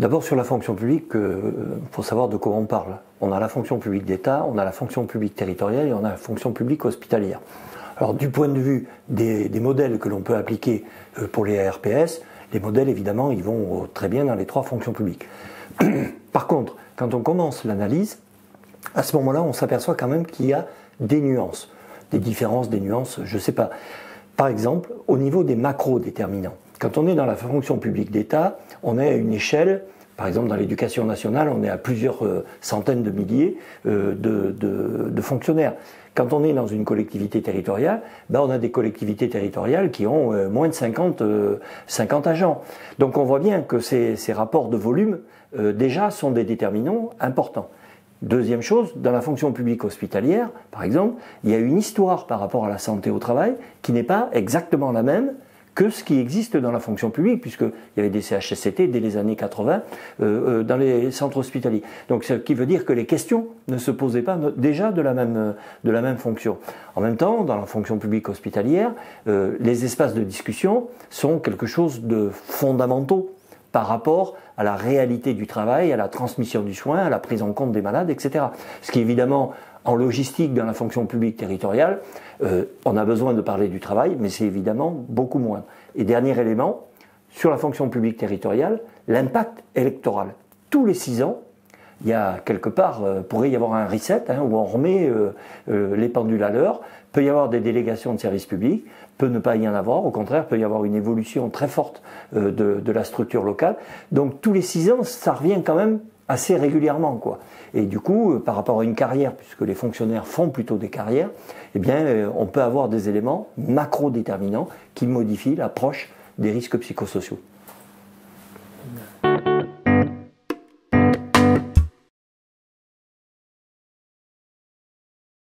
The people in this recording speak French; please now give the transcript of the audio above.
D'abord sur la fonction publique, il faut savoir de quoi on parle. On a la fonction publique d'État, on a la fonction publique territoriale et on a la fonction publique hospitalière. Alors du point de vue des modèles que l'on peut appliquer pour les ARPS, les modèles évidemment ils vont très bien dans les trois fonctions publiques. Par contre, quand on commence l'analyse, à ce moment-là on s'aperçoit quand même qu'il y a des nuances, des différences, des nuances, je ne sais pas. Par exemple, au niveau des macro-déterminants, quand on est dans la fonction publique d'État, on est à une échelle, par exemple dans l'éducation nationale, on est à plusieurs centaines de milliers de fonctionnaires. Quand on est dans une collectivité territoriale, on a des collectivités territoriales qui ont moins de 50 agents. Donc on voit bien que ces rapports de volume, déjà, sont des déterminants importants. Deuxième chose, dans la fonction publique hospitalière, par exemple, il y a une histoire par rapport à la santé au travail qui n'est pas exactement la même que ce qui existe dans la fonction publique, puisqu'il y avait des CHSCT dès les années 80 dans les centres hospitaliers. Donc ce qui veut dire que les questions ne se posaient pas déjà de la même fonction. En même temps, dans la fonction publique hospitalière, les espaces de discussion sont quelque chose de fondamental par rapport à la réalité du travail, à la transmission du soin, à la prise en compte des malades, etc. Ce qui évidemment, en logistique dans la fonction publique territoriale, on a besoin de parler du travail, mais c'est évidemment beaucoup moins. Et dernier élément, sur la fonction publique territoriale, l'impact électoral. Tous les 6 ans, il y a quelque part, pourrait y avoir un reset, où on remet les pendules à l'heure, peut y avoir des délégations de services publics, peut ne pas y en avoir, au contraire, peut y avoir une évolution très forte de la structure locale. Donc tous les 6 ans, ça revient quand même assez régulièrement, quoi. Et du coup, par rapport à une carrière, puisque les fonctionnaires font plutôt des carrières, eh bien, on peut avoir des éléments macro-déterminants qui modifient l'approche des risques psychosociaux.